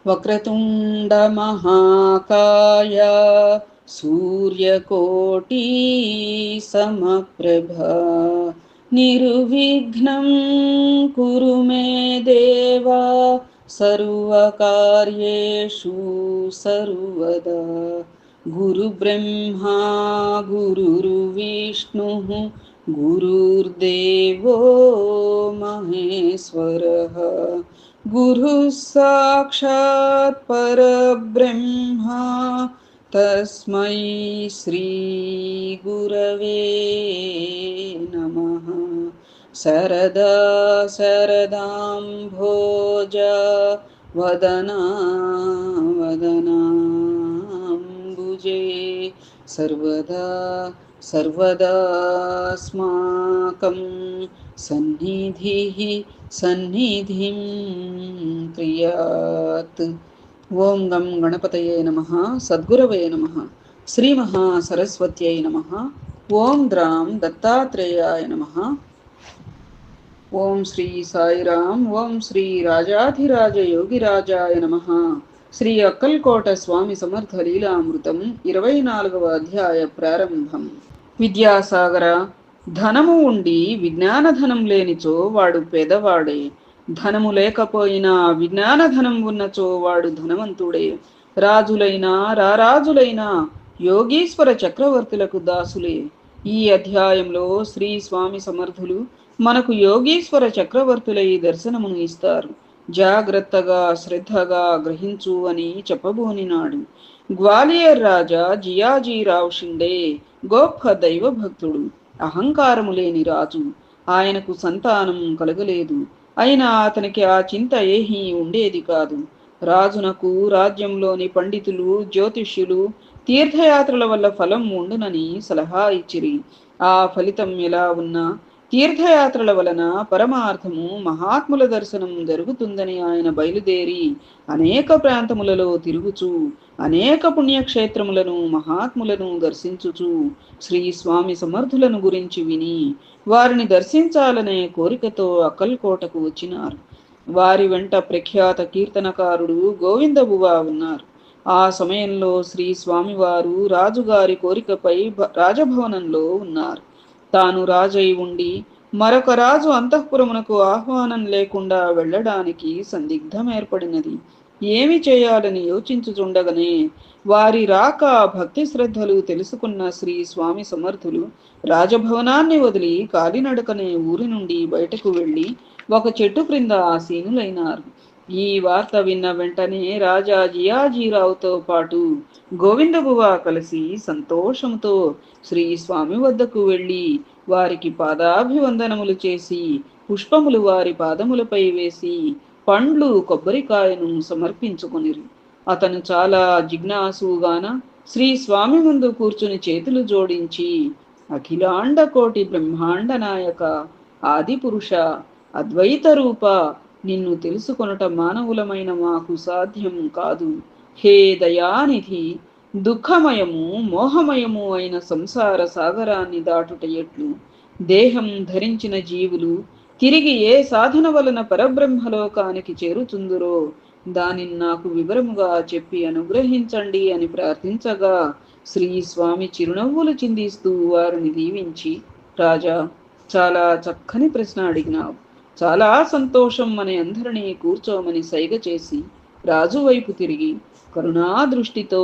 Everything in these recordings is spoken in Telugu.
వక్రతుండ మహాకాయ సూర్యకోటి సమప్రభ నిర్విఘ్నం కురు మే దేవా సర్వకార్యేషు సర్వదా. గురు బ్రహ్మా గురుర్విష్ణు గురుర్దేవో మహేశ్వరః గురు సాక్షాత్ పరబ్రహ్మ తస్మై శ్రీ గురవే నమః. శరదా శరదాంభోజ వదనా వదనాంబుజే సర్వదా సర్వదాస్మాకం సన్నిధిః సన్నిధిం క్రియాత్. ఓం గం గణపతయే నమః. సద్గురవే నమః. శ్రీ మహాసరస్వత్యై నమః. ఓం ద్రాం దత్తాత్రేయాయ నమః. ఓం శ్రీ సాయిరాం. ఓం శ్రీ రాజాధిరాజ యోగిరాజాయ నమః. శ్రీ అక్కల్కోట స్వామి సమర్థ లీలామృతం 24వ అధ్యాయ ప్రారంభం. విద్యాసాగర, ధనము ఉండి విజ్ఞానధనం లేనిచో వాడు పేదవాడే. ధనము లేకపోయినా విజ్ఞానధనం ఉన్నచో వాడు ధనవంతుడే. రాజులైనా రారాజులైనా యోగీశ్వర చక్రవర్తులకు దాసులే. ఈ అధ్యాయంలో శ్రీ స్వామి సమర్థులు మనకు యోగీశ్వర చక్రవర్తులై దర్శనమును ఇస్తారు. జాగ్రత్తగా శ్రద్ధగా గ్రహించు అని చెప్పబోనినాడు. గ్వాలియర్ రాజా జియాజీరావు షిండే గొప్ప దైవ భక్తుడు, అహంకారము లేని రాజు. ఆయనకు సంతానం కలగలేదు. అయినా అతనికి ఆ చింత ఏహీ ఉండేది కాదు. రాజునకు రాజ్యంలోని పండితులు జ్యోతిష్యులు తీర్థయాత్రల వల్ల ఫలం ఉండునని సలహా ఇచ్చిరి. ఆ ఫలితం ఎలా ఉన్నా తీర్థయాత్రల వలన పరమార్థము మహాత్ముల దర్శనం జరుగుతుందని ఆయన బయలుదేరి అనేక ప్రాంతములలో తిరుగుచూ అనేక పుణ్యక్షేత్రములను మహాత్ములను దర్శించుచు శ్రీ స్వామి సమర్థులను గురించి విని వారిని దర్శించాలనే కోరికతో అక్కల్కోటకు వచ్చినారు. వారి వెంట ప్రఖ్యాత కీర్తనకారుడు గోవిందబువ ఉన్నారు. ఆ సమయంలో శ్రీ స్వామివారు రాజుగారి కోరికపై రాజభవనంలో ఉన్నారు. తాను రాజై ఉండి మరొక రాజు అంతఃపురమునకు ఆహ్వానం లేకుండా వెళ్ళడానికి సందిగ్ధం ఏర్పడినది. ఏమి చేయాలని యోచించుచుండగానే వారి రాక భక్తి శ్రద్ధలు తెలుసుకున్న శ్రీ స్వామి సమర్థులు రాజభవనాన్ని వదిలి కాలినడకనే ఊరి నుండి బయటకు వెళ్ళి ఒక చెట్టు క్రింద ఆసీనులైనారు. ఈ వార్త విన్న వెంటనే రాజా జియాజీరావుతో పాటు గోవిందబువ కలిసి సంతోషంతో శ్రీ స్వామి వద్దకు వెళ్ళి వారికి పాదాభివందనములు చేసి పుష్పములు వారి పాదములపై వేసి పండ్లు కొబ్బరికాయను సమర్పించుకొనిరి. అతను చాలా జిజ్ఞాసుగాన శ్రీ స్వామి ముందు కూర్చుని చేతులు జోడించి, అఖిలాండ కోటి బ్రహ్మాండ నాయక, ఆది పురుష, అద్వైత రూప, నిన్ను తెలుసుకొనట మానవులమైన మాకు సాధ్యం కాదు. హే దయానిధి, దుఃఖమయము మోహమయము అయిన సంసార సాగరాన్ని దాటుట ఎట్లు? దేహం ధరించిన జీవులు తిరిగి ఏ సాధన వలన పరబ్రహ్మలోకానికి చేరుతుందురో దానిని నాకు వివరముగా చెప్పి అనుగ్రహించండి అని ప్రార్థించగా శ్రీ స్వామి చిరునవ్వులు చిందిస్తూ వారిని దీవించి, రాజా, చాలా చక్కని ప్రశ్న అడిగినావు. చాలా సంతోషం అని అందరినీ కూర్చోమని సైగ చేసి రాజు వైపు తిరిగి కరుణా దృష్టితో,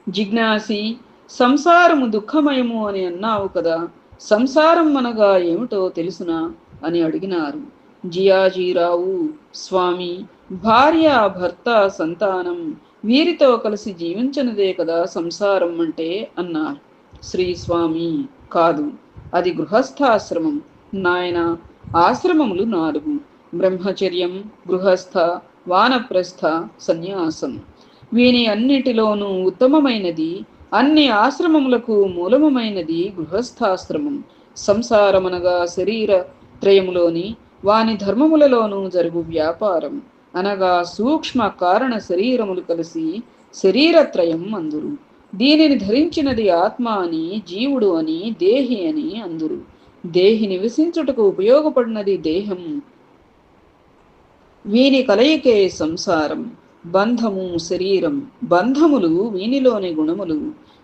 జిజ్ఞాసి, సంసారము దుఃఖమయము అని అన్నావు కదా, సంసారం అనగా ఏమిటో తెలుసునా అని అడిగినారు. జియాజీరావు, స్వామి, భార్య, భర్త, సంతానం వీరితో కలిసి జీవించనిదే కదా సంసారం అంటే అన్నారు. శ్రీ స్వామి, కాదు, అది గృహస్థాశ్రమం నాయన. ఆశ్రమములు 4: బ్రహ్మచర్యం, గృహస్థ, వానప్రస్థ, సన్యాసం. వీని అన్నిటిలోనూ ఉత్తమమైనది, అన్ని ఆశ్రమములకు మూలమైనది గృహస్థాశ్రమం. సంసారమనగా శరీర త్రయములోని వాని ధర్మములలోనూ జరుగు వ్యాపారం, అనగా సూక్ష్మ కారణ శరీరములు కలిసి శరీరత్రయం అందురు. దీనిని ధరించినది ఆత్మ అని, జీవుడు అని, దేహి అని అందురు. దేహి నివసించుటకు ఉపయోగపడినది దేహం. వీని కలయికే సంసారం. బంధము శరీరం, బంధములు వీనిలోని గుణములు,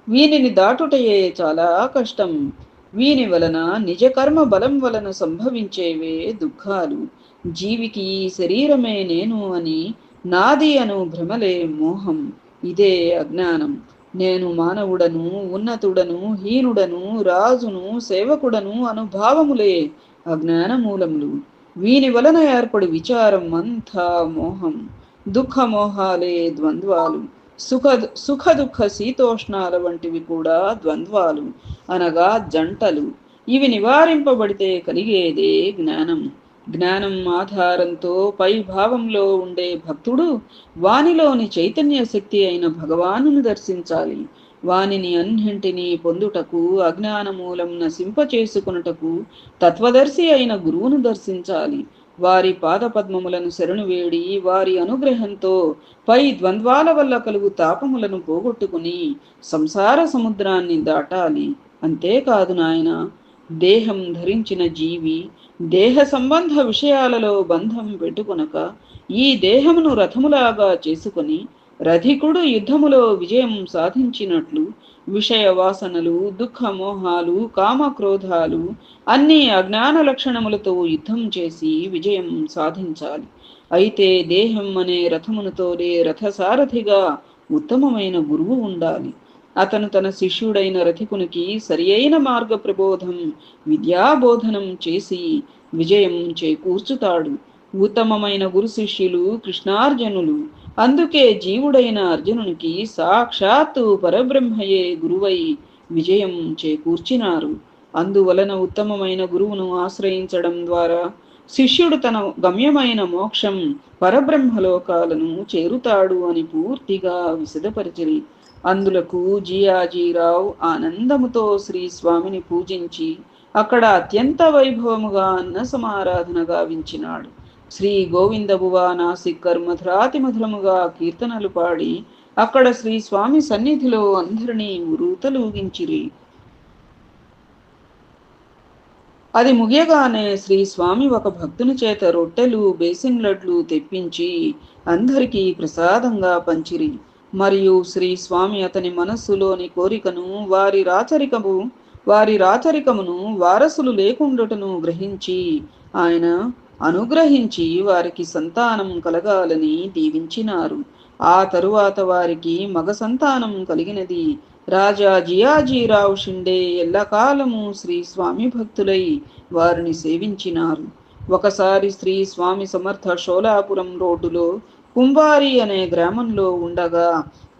వీనిని దాటుటయే చాలా కష్టం. వీని వలన నిజకర్మ బలం వలన సంభవించేవే దుఃఖాలు. జీవికి ఈ శరీరమే నేను అని, నాది అను భ్రమలే మోహం. ఇదే అజ్ఞానం. నేను మానవుడను, ఉన్నతుడను, హీనుడను, రాజును, సేవకుడను అను భావములే అజ్ఞాన మూలములు. వీని వలన ఏర్పడి విచారం అంతా మోహం. దుఃఖమోహాలే ద్వంద్వాలు. సుఖ సుఖ దుఃఖ శీతోష్ణాల వంటివి కూడా ద్వంద్వాలు, అనగా జంటలు. ఇవి నివారింపబడితే కలిగేదే జ్ఞానం. జ్ఞానం ఆధారంతో పై భావంలో ఉండే భక్తుడు వానిలోని చైతన్య శక్తి అయిన భగవానుని దర్శించాలి. వానిని అన్నింటినీ పొందుటకు, అజ్ఞాన మూలం నశింపచేసుకున్నటకు తత్వదర్శి అయిన గురువును దర్శించాలి. వారి పాదపద్మములను శరణు వేడి వారి అనుగ్రహంతో పై ద్వంద్వాల వల్ల కలుగు తాపములను పోగొట్టుకుని సంసార సముద్రాన్ని దాటాలి. అంతేకాదు నాయన, దేహం ధరించిన జీవి దేహ సంబంధ విషయాలలో బంధం పెట్టుకొనక ఈ దేహమును రథములాగా చేసుకొని రధికుడు యుద్ధములో విజయం సాధించినట్లు విషయ వాసనలు, దుఃఖమోహాలు, కామక్రోధాలు అన్ని అజ్ఞాన లక్షణములతో యుద్ధం చేసి విజయం సాధించాలి. అయితే దేహం అనే రథమును తోలే రథసారథిగా ఉత్తమమైన గురువు ఉండాలి. అతను తన శిష్యుడైన రథికునికి సరి అయిన మార్గ ప్రబోధం, విద్యాబోధనం చేసి విజయం చేకూర్చుతాడు. ఉత్తమమైన గురు శిష్యులు కృష్ణార్జునులు. అందుకే జీవుడైన అర్జునునికి సాక్షాత్తు పరబ్రహ్మయే గురువై విజయం చేకూర్చినారు. అందువలన ఉత్తమమైన గురువును ఆశ్రయించడం ద్వారా శిష్యుడు తన గమ్యమైన మోక్షం పరబ్రహ్మలోకాలను చేరుతాడు అని పూర్తిగా విశదపరిచిరి. అందులకు జియాజీరావు ఆనందముతో శ్రీ స్వామిని పూజించి అక్కడ అత్యంత వైభవముగా అన్న సమారాధన గావించినాడు. శ్రీ గోవిందబువా నాసిక్కర్ మధురాతి మధురముగా కీర్తనలు పాడి అక్కడ శ్రీ స్వామి సన్నిధిలో అందరినీ ఉరూతలూగించిరి. అది ముగియగానే శ్రీ స్వామి ఒక భక్తుని చేత రొట్టెలు, బేసిన్ లడ్లు తెప్పించి అందరికీ ప్రసాదంగా పంచిరి. మరియు శ్రీ స్వామి అతని మనస్సులోని కోరికను, వారి రాచరికమును వారసులు లేకుండాటను గ్రహించి ఆయన అనుగ్రహించి వారికి సంతానం కలగాలని దీవించినారు. ఆ తరువాత వారికి మగ సంతానం కలిగినది. రాజా జియాజీరావు షిండే ఎల్లకాలము శ్రీ స్వామి భక్తులై వారిని సేవించినారు. ఒకసారి శ్రీ స్వామి సమర్థ షోలాపురం రోడ్డులో కుంబారి అనే గ్రామంలో ఉండగా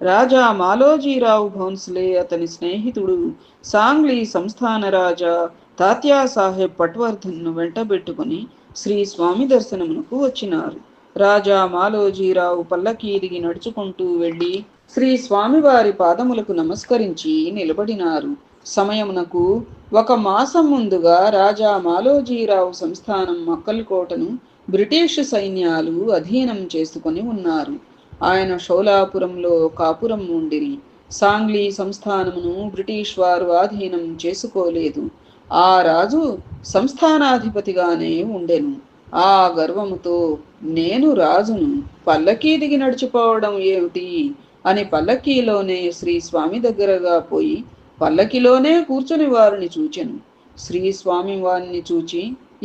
రాజా మాలోజీరావు భోన్స్లే అతని స్నేహితుడు సాంగ్లీ సంస్థాన రాజా తాత్యాసాహెబ్ పట్వర్ధన్ను వెంటబెట్టుకుని శ్రీ స్వామి దర్శనమునకు వచ్చినారు. రాజా మాలోజీరావు పల్లకీ దిగి నడుచుకుంటూ వెళ్ళి శ్రీ స్వామివారి పాదములకు నమస్కరించి నిలబడినారు. సమయమునకు 1 మాసం ముందుగా రాజా మాలోజీరావు సంస్థానం మక్కల్కోటను బ్రిటిష్ సైన్యాలు అధీనం చేసుకొని ఉన్నారు. ఆయన షోలాపురంలో కాపురం ఉండిరి. సాంగ్లీ సంస్థానమును బ్రిటిష్ వారు ఆధీనం చేసుకోలేదు. ఆ రాజు సంస్థానాధిపతిగానే ఉండెను. ఆ గర్వముతో నేను రాజును, పల్లకీ దిగి నడిచిపోవడం ఏమిటి అని పల్లకీలోనే శ్రీ స్వామి దగ్గరగా పోయి పల్లకిలోనే కూర్చొని వారిని చూచెను. శ్రీ స్వామి వారిని చూచి,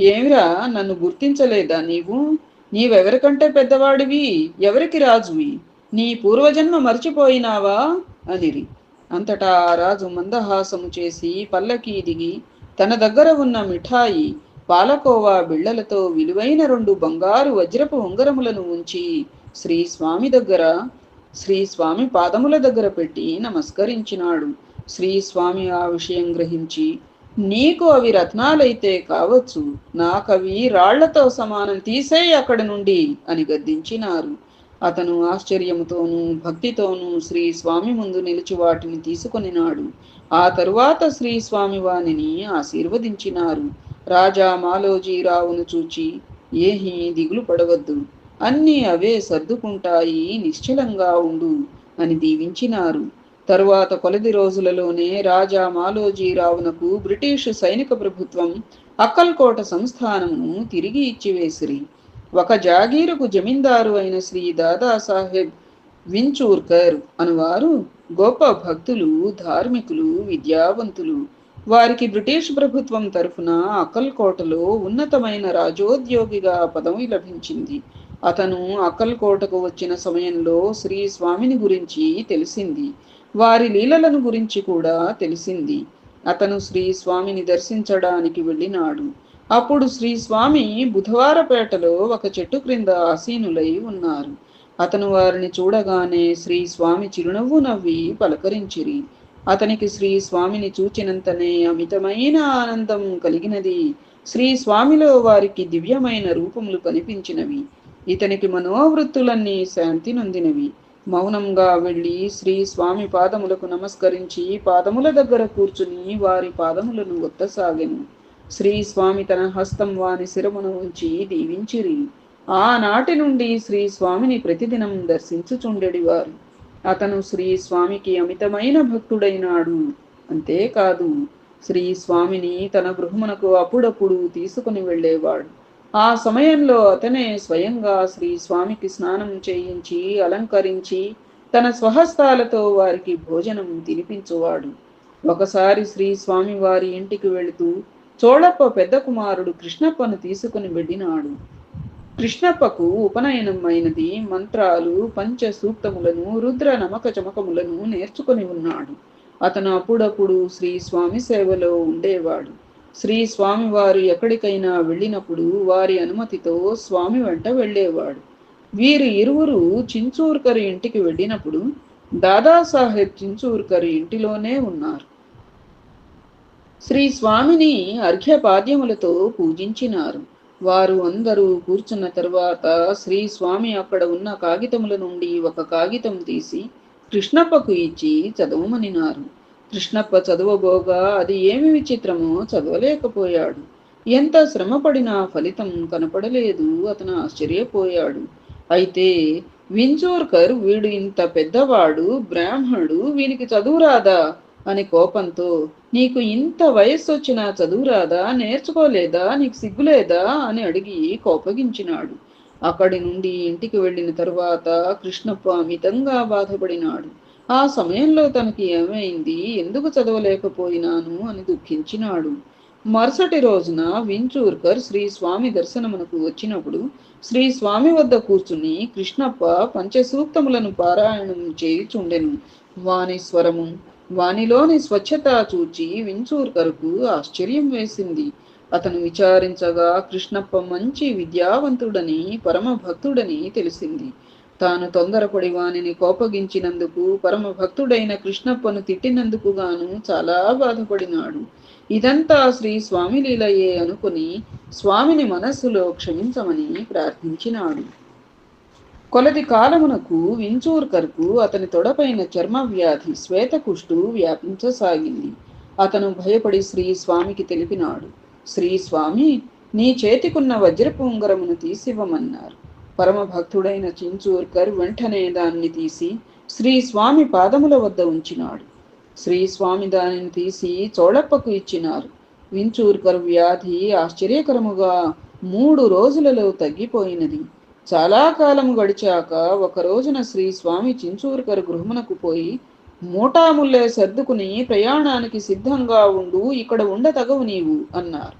ఏమిరా, నన్ను గుర్తించలేదా నీవు? నీవెవరికంటే పెద్దవాడివి, ఎవరికి రాజువి? నీ పూర్వజన్మ మర్చిపోయినావా అనిరి. అంతటా ఆ రాజు మందహాసము చేసి పల్లకీ దిగి తన దగ్గర ఉన్న మిఠాయి, పాలకోవా బిళ్లలతో విలువైన 2 బంగారు వజ్రపు ఉంగరములను ఉంచి శ్రీ స్వామి పాదముల దగ్గర పెట్టి నమస్కరించినాడు. శ్రీ స్వామి ఆ విషయం గ్రహించి, నీకు అవి రత్నాలైతే కావచ్చు, నాకవి రాళ్లతో సమానం, తీసేయి అక్కడి నుండి అని గద్దించినారు. అతను ఆశ్చర్యముతోనూ భక్తితోనూ శ్రీ స్వామి ముందు నిలిచి వాటిని తీసుకొనినాడు. ఆ తరువాత శ్రీ స్వామి వానిని ఆశీర్వదించినారు. రాజా మాలోజీరావును చూచి, ఏహీ దిగులు పడవద్దు, అన్నీ అవే సర్దుకుంటాయి, నిశ్చలంగా ఉండు అని దీవించినారు. తరువాత కొలది రోజులలోనే రాజా మాలోజీరావునకు బ్రిటిష్ సైనిక ప్రభుత్వం అక్కల్కోట సంస్థానమును తిరిగి ఇచ్చివేసిరి. ఒక జాగీరుకు జమీందారు అయిన శ్రీ దాదాసాహెబ్ వించూర్కర్ అనువారు గొప్ప భక్తులు, ధార్మికులు, విద్యావంతులు. వారికి బ్రిటిష్ ప్రభుత్వం తరఫున అక్కల్కోటలో ఉన్నతమైన రాజోద్యోగిగా పదవి లభించింది. అతను అక్కల్కోటకు వచ్చిన సమయంలో శ్రీ స్వామిని గురించి తెలిసింది. వారి లీలలను గురించి కూడా తెలిసింది. అతను శ్రీ స్వామిని దర్శించడానికి వెళ్ళినాడు. అప్పుడు శ్రీ స్వామి బుధవారపేటలో ఒక చెట్టు క్రింద ఆసీనులై ఉన్నారు. అతను వారిని చూడగానే శ్రీ స్వామి చిరునవ్వు నవ్వి పలకరించిరి. అతనికి శ్రీ స్వామిని చూచినంతనే అమితమైన ఆనందం కలిగినది. శ్రీ స్వామిలో వారికి దివ్యమైన రూపములు కనిపించినవి. ఇతనికి మనోవృత్తులన్నీ శాంతి నొందినవి. మౌనంగా వెళ్ళి శ్రీ స్వామి పాదములకు నమస్కరించి పాదముల దగ్గర కూర్చుని వారి పాదములను ఒత్తసాగెను. శ్రీ స్వామి తన హస్తం వాని శిరమును ఉంచి దీవించిరి. ఆనాటి నుండి శ్రీ స్వామిని ప్రతిదినం దర్శించుచుండెడివారు. అతను శ్రీ స్వామికి అమితమైన భక్తుడైనాడు. అంతేకాదు, శ్రీ స్వామిని తన గృహమునకు అప్పుడప్పుడు తీసుకుని వెళ్ళేవాడు. ఆ సమయంలో అతనే స్వయంగా శ్రీ స్వామికి స్నానం చేయించి అలంకరించి తన స్వహస్తాలతో వారికి భోజనం తినిపించువాడు. ఒకసారి శ్రీ స్వామి వారి ఇంటికి వెళుతూ చోళప్ప పెద్ద కుమారుడు కృష్ణప్పను తీసుకుని వెళ్ళినాడు. కృష్ణప్పకు ఉపనయనం అయినది. మంత్రాలు, పంచ సూక్తములను, రుద్ర నమక చమకములను నేర్చుకుని ఉన్నాడు. అతను అప్పుడప్పుడు శ్రీ స్వామి సేవలో ఉండేవాడు. శ్రీ స్వామి వారు ఎక్కడికైనా వెళ్ళినప్పుడు వారి అనుమతితో స్వామి వెంట వెళ్ళేవాడు. వీరు ఇరువురు చించూర్కర్ ఇంటికి వెళ్ళినప్పుడు దాదాసాహెబ్ చించూర్కర్ ఇంటిలోనే ఉన్నారు. శ్రీ స్వామిని అర్ఘ్యపాద్యములతో పూజించినారు. వారు అందరూ కూర్చున్న తరువాత శ్రీ స్వామి అక్కడ ఉన్న కాగితముల నుండి ఒక కాగితం తీసి కృష్ణప్పకు ఇచ్చి చదవమనినారు. కృష్ణప్ప చదవబోగా అది ఏమి విచిత్రమో చదవలేకపోయాడు. ఎంత శ్రమపడినా ఫలితం కనపడలేదు. అతను ఆశ్చర్యపోయాడు. అయితే వించోర్కర్ వీడు ఇంత పెద్దవాడు, బ్రాహ్మణుడు, వీనికి చదువురాదా అని కోపంతో, నీకు ఇంత వయస్సు వచ్చినా చదువురాదా, నేర్చుకోలేదా, నీకు సిగ్గులేదా అని అడిగి కోపగించినాడు. అక్కడి నుండి ఇంటికి వెళ్ళిన తరువాత కృష్ణప్ప అమితంగా బాధపడినాడు. ఆ సమయంలో తనకి ఏమైంది, ఎందుకు చదవలేకపోయినాను అని దుఃఖించినాడు. మరుసటి రోజున వించూర్కర్ శ్రీ స్వామి దర్శనమునకు వచ్చినప్పుడు శ్రీ స్వామి వద్ద కూర్చుని కృష్ణప్ప పంచసూక్తములను పారాయణం చేయుచుండెను. వాని స్వరము, వానిలోని స్వచ్ఛత చూచి వించూర్కర్కు ఆశ్చర్యం వేసింది. అతను విచారించగా కృష్ణప్ప మంచి విద్యావంతుడని, పరమ భక్తుడని తెలిసింది. తాను తొందరపడి వానిని కోపగించినందుకు, పరమ భక్తుడైన కృష్ణప్పను తిట్టినందుకు గాను చాలా బాధపడినాడు. ఇదంతా శ్రీ స్వామి లీలయే అనుకుని స్వామిని మనస్సులో క్షమించమని ప్రార్థించినాడు. కొలది కాలమునకు వించూర్కర్కు అతని తొడపైన చర్మ వ్యాధి శ్వేతకుష్టు వ్యాపించసాగింది. అతను భయపడి శ్రీ స్వామికి తెలిపినాడు. శ్రీ స్వామి, నీ చేతికున్న వజ్రపు ఉంగరమును తీసివ్వమన్నారు. పరమ భక్తుడైన చించూర్కర్ వెంటనే దాన్ని తీసి శ్రీ స్వామి పాదముల వద్ద ఉంచినాడు. శ్రీ స్వామి దానిని తీసి చోళప్పకు ఇచ్చినారు. వించూర్కర్ వ్యాధి ఆశ్చర్యకరముగా 3 రోజులలో తగ్గిపోయినది. చాలా కాలము గడిచాక ఒక రోజున శ్రీ స్వామి చించూర్కర్ గృహమునకు పోయి, మూటాముల్లే సర్దుకుని ప్రయాణానికి సిద్ధంగా ఉండు, ఇక్కడ ఉండతగవు నీవు అన్నారు.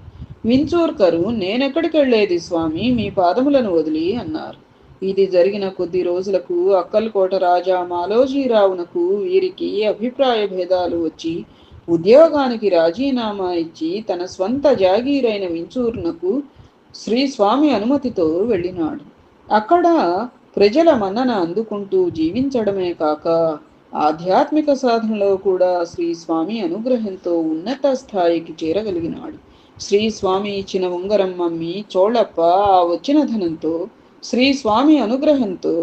వించూర్కరు, నేనెక్కడికి వెళ్ళేది స్వామి, మీ పాదములను వదిలి అన్నారు. ఇది జరిగిన కొద్ది రోజులకు అక్కల్కోట రాజా మాలోజీరావునకు వీరికి అభిప్రాయ భేదాలు వచ్చి ఉద్యోగానికి రాజీనామా ఇచ్చి తన స్వంత జాగీరైన వించూర్నకు శ్రీ స్వామి అనుమతితో వెళ్ళినాడు. అక్కడ ప్రజల మన్నన అందుకుంటూ జీవించడమే కాక ఆధ్యాత్మిక సాధనలో కూడా శ్రీ స్వామి అనుగ్రహంతో ఉన్నత స్థాయికి చేరగలిగినాడు. శ్రీ స్వామి ఇచ్చిన ఉంగరం అమ్మి చోళప్ప ఆ వచ్చిన ధనంతో శ్రీ స్వామి అనుగ్రహంతో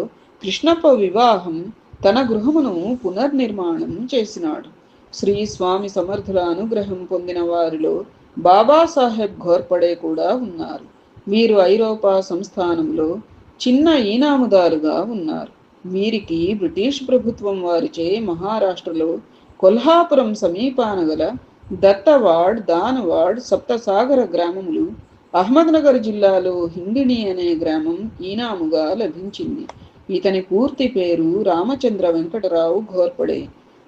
కృష్ణప్ప వివాహం, తన గృహమును పునర్నిర్మాణం చేసినాడు. శ్రీ స్వామి సమర్థుల అనుగ్రహం పొందిన వారిలో బాబాసాహెబ్ ఘోర్పడే కూడా ఉన్నారు. వీరు ఐరోపా సంస్థానంలో చిన్న ఈనాముదారుగా ఉన్నారు. వీరికి బ్రిటిష్ ప్రభుత్వం వారిచే మహారాష్ట్రలో కొల్హాపురం సమీపాన గల దత్తవాడ్, దానవాడ్, సప్తసాగర గ్రామములు, అహ్మద్నగర్ జిల్లాలో హింగిణి అనే గ్రామం ఈనాముగా లభించింది. ఇతని పూర్తి పేరు రామచంద్ర వెంకటరావు ఘోర్పడే.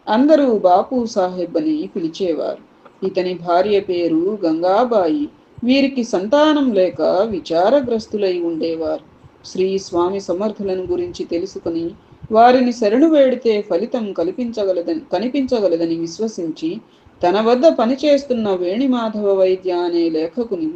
అందరూ బాపు సాహెబ్ అని పిలిచేవారు. ఇతని భార్య పేరు గంగాబాయి. వీరికి సంతానం లేక విచారగ్రస్తులై ఉండేవారు. శ్రీ స్వామి సమర్థులను గురించి తెలుసుకుని వారిని శరణు వేడితే ఫలితం కనిపించగలదని విశ్వసించి తన వద్ద పనిచేస్తున్న వేణిమాధవ వైద్య అనే లేఖకుని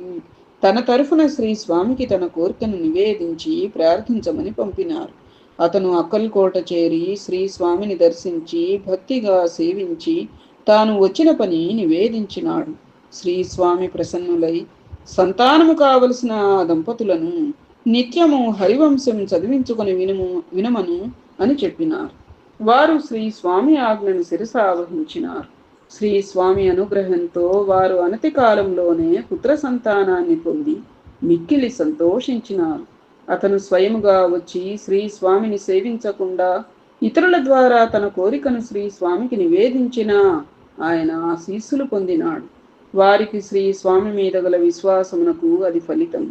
తన తరఫున శ్రీ స్వామికి తన కోరికను నివేదించి ప్రార్థించమని పంపినారు. అతను అక్కల్కోట చేరి శ్రీ స్వామిని దర్శించి భక్తిగా సేవించి తాను వచ్చిన పని నివేదించినాడు. శ్రీ స్వామి ప్రసన్నులై సంతానము కావలసిన దంపతులను నిత్యము హరివంశం చదివించుకొని వినమను అని చెప్పినారు. వారు శ్రీ స్వామి ఆజ్ఞను శిరసావహించినారు. శ్రీ స్వామి అనుగ్రహంతో వారు అనతి కాలంలోనే పుత్ర సంతానాన్ని పొంది మిక్కిలి సంతోషించినారు. అతను స్వయముగా వచ్చి శ్రీ స్వామిని సేవించకుండా ఇతరుల ద్వారా తన కోరికను శ్రీ స్వామికి నివేదించినా ఆయన ఆశీస్సులు పొందినాడు. వారికి శ్రీ స్వామి మీద గల విశ్వాసమునకు అది ఫలితం.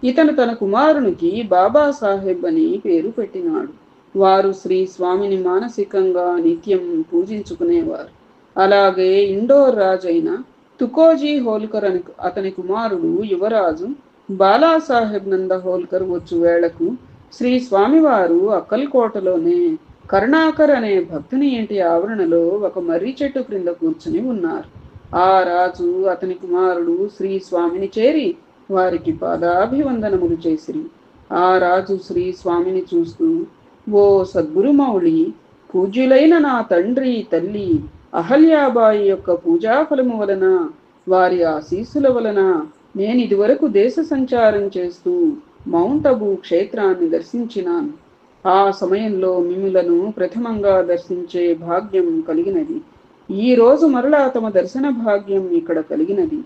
ఇతను తన కుమారునికి బాబాసాహెబ్ అని పేరు పెట్టినాడు. వారు శ్రీ స్వామిని మానసికంగా నిత్యం పూజించుకునేవారు. అలాగే ఇండోర్ రాజైన తుకోజీ హోల్కర్ అని అతని కుమారుడు యువరాజు బాలాసాహెబ్ నంద హోల్కర్ వచ్చు వేళకు శ్రీ స్వామివారు అక్కల్కోటలోనే కరుణాకర్ అనే భక్తుని ఇంటి ఆవరణలో ఒక మర్రి చెట్టు క్రింద కూర్చుని ఉన్నారు. ఆ రాజు అతని కుమారుడు శ్రీ స్వామిని చేరి వారికి పాదాభివందనములు చేసిరి. ఆ రాజు శ్రీ స్వామిని చూస్తూ, ఓ సద్గురుమౌళి, పూజ్యులైన నా తండ్రి తల్లి అహల్యాబాయి యొక్క పూజాఫలము వలన, వారి ఆశీస్సుల వలన నేను ఇదివరకు దేశ సంచారం చేస్తూ మౌంట్ అబూ క్షేత్రాన్ని దర్శించినాను. ఆ సమయంలో మిమ్ములను ప్రథమంగా దర్శించే భాగ్యం కలిగినది. ఈ రోజు మరలా తమ దర్శన భాగ్యం ఇక్కడ కలిగినది.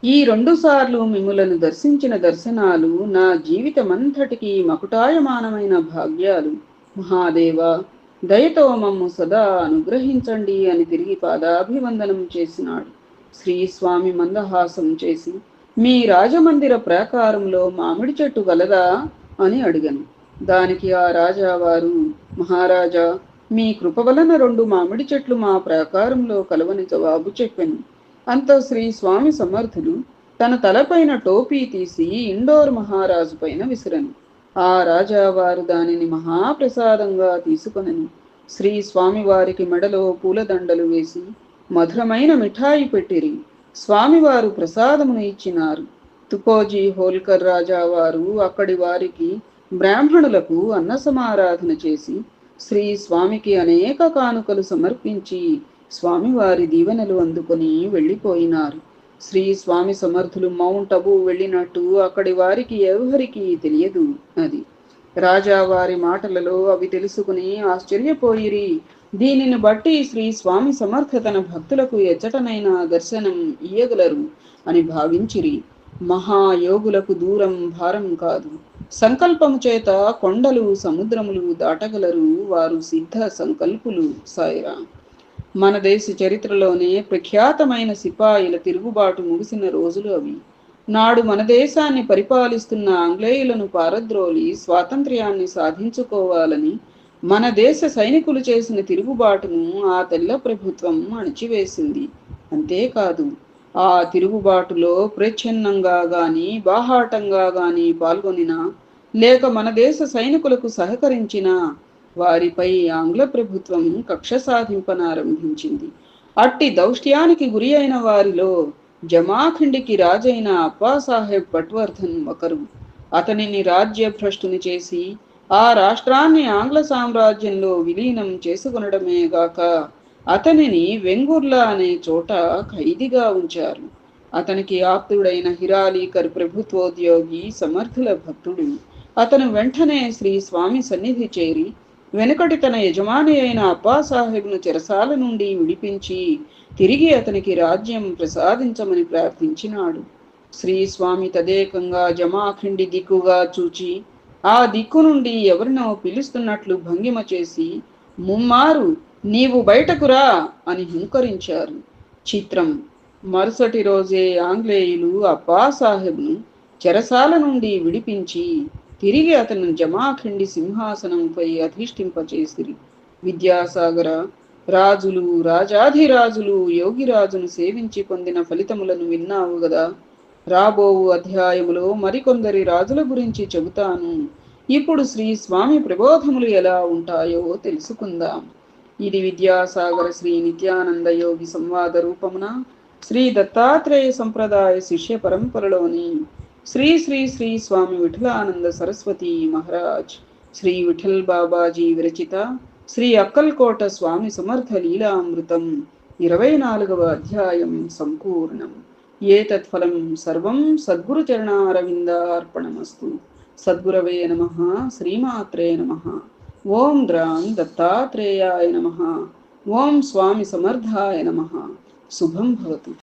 ఈ 2 సార్లు మిమ్ములను దర్శించిన దర్శనాలు నా జీవితమంతటికి మకుటాయమానమైన భాగ్యాలు. మహాదేవ, దయతో మమ్ము సదా అనుగ్రహించండి అని తిరిగి పాదాభివందనం చేసినాడు. శ్రీ స్వామి మందహాసం చేసి, మీ రాజమందిర ప్రాకారంలో మామిడి చెట్టు గలదా అని అడిగను. దానికి ఆ రాజావారు, మహారాజా, మీ కృప వలన 2 మామిడి చెట్లు మా ప్రాకారంలో కలవని జవాబు చెప్పాను. అంత శ్రీ స్వామి సమర్థులు తన తలపైన టోపీ తీసి ఇండోర్ మహారాజు పైన విసిరను. ఆ రాజావారు దానిని మహాప్రసాదంగా తీసుకొనని శ్రీ స్వామివారికి మెడలో పూలదండలు వేసి మధురమైన మిఠాయి పెట్టిరి. స్వామివారు ప్రసాదమును ఇచ్చినారు. తుకోజీ హోల్కర్ రాజావారు అక్కడి వారికి బ్రాహ్మణులకు అన్న సమారాధన చేసి శ్రీ స్వామికి అనేక కానుకలు సమర్పించి స్వామివారి దీవెనలు అందుకొని వెళ్ళిపోయినారు. శ్రీ స్వామి సమర్థులు మౌంట్ అబూ వెళ్ళినట్టు అక్కడి వారికి ఎవరికి తెలియదు. అది రాజావారి మాటలలో అవి తెలుసుకుని ఆశ్చర్యపోయిరి. దీనిని బట్టి శ్రీ స్వామి సమర్థతన భక్తులకు ఎచ్చటనైనా దర్శనం ఇయ్యగలరు అని భావించిరి. మహాయోగులకు దూరం భారం కాదు. సంకల్పము చేత కొండలు సముద్రములు దాటగలరు. వారు సిద్ధ సంకల్పులు. సాయిరా. మన దేశ చరిత్రలోనే ప్రఖ్యాతమైన సిపాయిల తిరుగుబాటు ముగిసిన రోజులు అవి. నాడు మన దేశాన్ని పరిపాలిస్తున్న ఆంగ్లేయులను పారద్రోలి స్వాతంత్ర్యాన్ని సాధించుకోవాలని మన దేశ సైనికులు చేసిన తిరుగుబాటును ఆ తెల్ల ప్రభుత్వం అణిచివేసింది. అంతేకాదు, ఆ తిరుగుబాటులో ప్రచ్ఛన్నంగా గాని బాహాటంగా గాని పాల్గొనినా లేక మన దేశ సైనికులకు సహకరించినా వారిపై ఆంగ్ల ప్రభుత్వం కక్ష సాధింపనారంభించింది. అట్టి దౌష్ట్యానికి గురి అయిన వారిలో జమాఖండికి రాజైన అప్పాసాహెబ్ పట్వర్ధన్ ఒకరు. అతనిని రాజ్యభ్రష్టుని చేసి ఆ రాష్ట్రాన్ని ఆంగ్ల సామ్రాజ్యంలో విలీనం చేసుకొనడమే గాక అతనిని వెంగుర్లా అనే చోట ఖైదీగా ఉంచారు. అతనికి ఆప్తుడైన హిరాలీకర్ ప్రభుత్వోద్యోగి సమర్థుల భక్తుడు. అతను వెంటనే శ్రీ స్వామి సన్నిధి చేరి వెనుకటి తన యజమాని అయిన అప్పాసాహెబ్ను చెరసాల నుండి విడిపించి తిరిగి అతనికి రాజ్యం ప్రసాదించమని ప్రార్థించినాడు. శ్రీ స్వామి తదేకంగా జమాఖండి దిక్కుగా చూచి ఆ దిక్కు నుండి ఎవరినో పిలుస్తున్నట్లు భంగిమ చేసి ముమ్మారు నీవు బయటకురా అని హుంకరించారు. చిత్రం, మరుసటి రోజే ఆంగ్లేయులు అప్పాసాహెబ్ను చెరసాల నుండి విడిపించి తిరిగి అతను జమాఖండి సింహాసనంపై అధిష్ఠింపచేసిరి. విద్యాసాగర, రాజులు, రాజాధిరాజులు యోగిరాజును సేవించి పొందిన ఫలితములను విన్నావు గదా. రాబోవు అధ్యాయములో మరికొందరి రాజుల గురించి చెబుతాను. ఇప్పుడు శ్రీ స్వామి ప్రబోధములు ఎలా ఉంటాయో తెలుసుకుందాం. ఇది విద్యాసాగర శ్రీ నిత్యానంద యోగి సంవాద రూపమున శ్రీ దత్తాత్రేయ సంప్రదాయ శిష్య పరంపరలోని శ్రీ శ్రీ శ్రీ స్వామి విఠలానంద సరస్వతి మహారాజ్ శ్రీ విఠల్ బాబాజీ విరచిత శ్రీ అక్కల్కోట స్వామి సమర్థ లీలామృతం 24వ అధ్యాయం సంపూర్ణం. ఏతత్ఫలం సర్వం సద్గురు చరణారవిందార్పణమస్తు. సద్గురవే నమః. శ్రీమాత్రే నమః. ఓం ద్రాం దత్తాత్రేయాయ నమః. ఓం స్వామి సమర్థాయ నమః. శుభం భవతు.